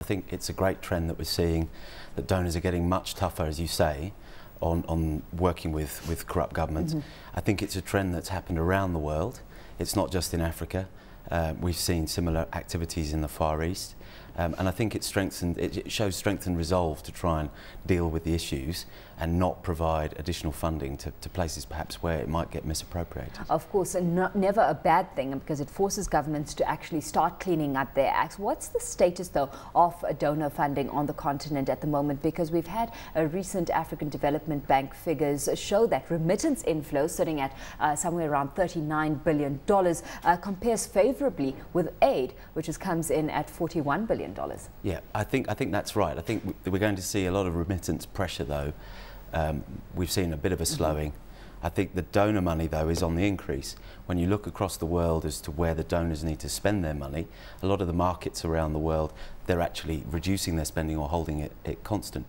I think it's a great trend that we're seeing, that donors are getting much tougher, as you say, on working with corrupt governments. I think it's a trend that's happened around the world. It's not just in Africa. We've seen similar activities in the Far East. And I think it shows strength and resolve to try and deal with the issues and not provide additional funding to places perhaps where it might get misappropriated. Of course, and never a bad thing, because it forces governments to actually start cleaning up their acts. What's the status, though, of donor funding on the continent at the moment? Because we've had a recent African Development Bank figures show that remittance inflows sitting at somewhere around $39 billion compares favorably with aid, which comes in at $41 billion. Yeah, I think that's right. I think we're going to see a lot of remittance pressure, though. We've seen a bit of a slowing. I think the donor money, though, is on the increase. When you look across the world as to where the donors need to spend their money, a lot of the markets around the world, they're actually reducing their spending or holding it constant.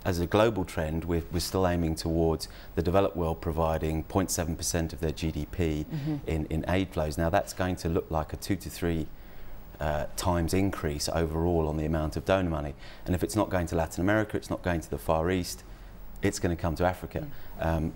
As a global trend, we're still aiming towards the developed world providing 0.7% of their GDP in aid flows. Now, that's going to look like a 2 to 3 times increase overall on the amount of donor money. And if it's not going to Latin America, it's not going to the Far East, it's going to come to Africa.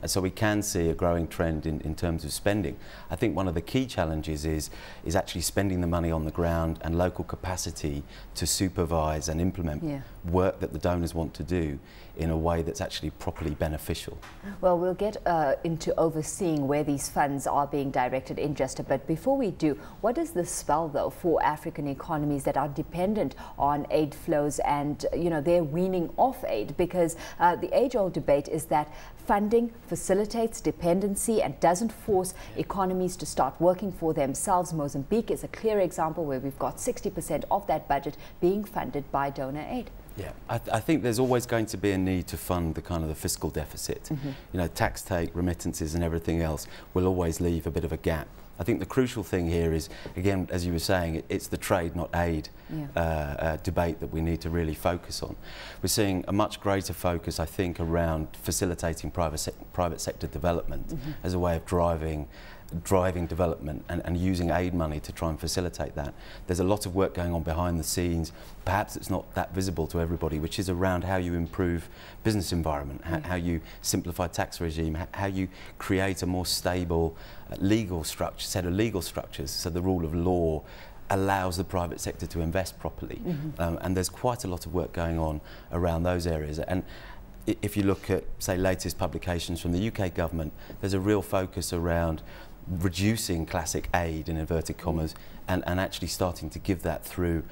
So we can see a growing trend in terms of spending. I think one of the key challenges is actually spending the money on the ground and local capacity to supervise and implement work that the donors want to do in a way that's actually properly beneficial. Well, we'll get into overseeing where these funds are being directed in just a bit. Before we do, what does this spell, though, for African economies that are dependent on aid flows and, you know, they're weaning off aid? Because the age-old debate is that funding facilitates dependency and doesn't force economies to start working for themselves. Mozambique is a clear example where we've got 60% of that budget being funded by donor aid. Yeah, I think there's always going to be a need to fund the kind of the fiscal deficit. You know, tax take, remittances and everything else will always leave a bit of a gap. I think the crucial thing here is, again, as you were saying, it's the trade, not aid debate that we need to really focus on. We're seeing a much greater focus, I think, around facilitating private sector development as a way of driving development and using aid money to try and facilitate that. There's a lot of work going on behind the scenes. Perhaps it's not that visible to everybody, which is around how you improve business environment, how you simplify tax regime, how you create a more stable legal structure, set of legal structures, so the rule of law allows the private sector to invest properly. And there's quite a lot of work going on around those areas. And if you look at, say, latest publications from the UK government, there's a real focus around reducing classic aid, in inverted commas, and actually starting to give that through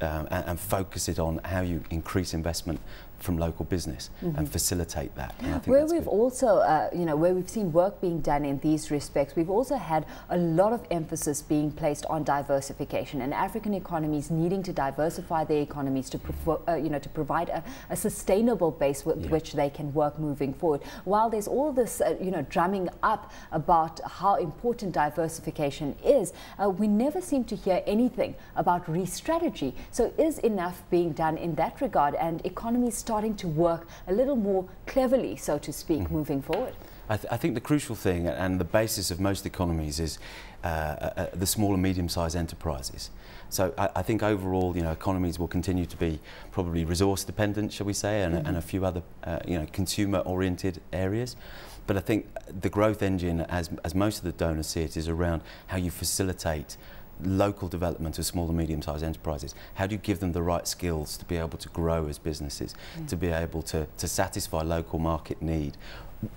and focus it on how you increase investment from local business and facilitate that. And I think where we've also, you know, where we've seen work being done in these respects, we've also had a lot of emphasis being placed on diversification and African economies needing to diversify their economies to, you know, to provide a sustainable base with which they can work moving forward. While there's all this, you know, drumming up about how important diversification is, we never seem to hear anything about re-strategy. So is enough being done in that regard, and economies starting to work a little more cleverly, so to speak, moving forward? I think the crucial thing and the basis of most economies is the small and medium-sized enterprises. So I think overall, you know, economies will continue to be probably resource dependent, shall we say, and a few other, you know, consumer-oriented areas. But I think the growth engine, as most of the donors see it, is around how you facilitate local development of small and medium-sized enterprises. How do you give them the right skills to be able to grow as businesses, to be able to satisfy local market need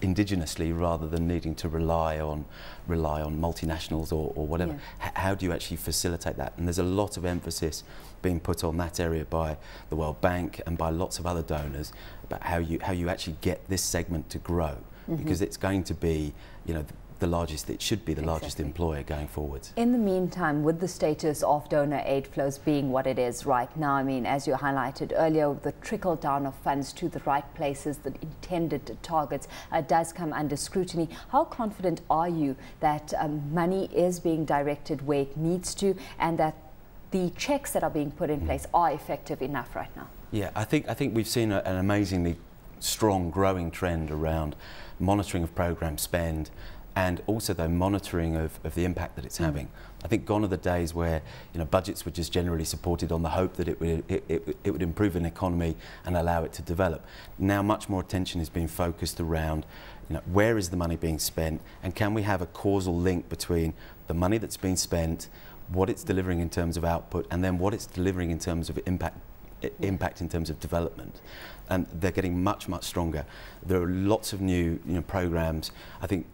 indigenously rather than needing to rely on multinationals or whatever? How do you actually facilitate that? And there's a lot of emphasis being put on that area by the World Bank and by lots of other donors about how you actually get this segment to grow, because it's going to be, you know, the largest, it should be the largest employer going forward. In the meantime, with the status of donor aid flows being what it is right now, I mean, as you highlighted earlier, the trickle down of funds to the right places, the intended targets, does come under scrutiny. How confident are you that money is being directed where it needs to, and that the checks that are being put in place are effective enough right now? Yeah, I think we've seen an amazingly strong growing trend around monitoring of program spend, and also the monitoring of the impact that it's having. I think gone are the days where budgets were just generally supported on the hope that it would improve an economy and allow it to develop. Now much more attention is being focused around where is the money being spent, and can we have a causal link between the money that's being spent, what it's delivering in terms of output, and then what it's delivering in terms of impact in terms of development. And they're getting much stronger. There are lots of new programs. I think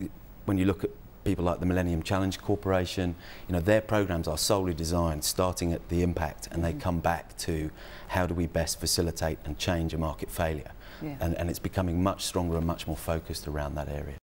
when you look at people like the Millennium Challenge Corporation, their programs are solely designed starting at the impact, and they come back to how do we best facilitate and change a market failure. And it's becoming much stronger and much more focused around that area.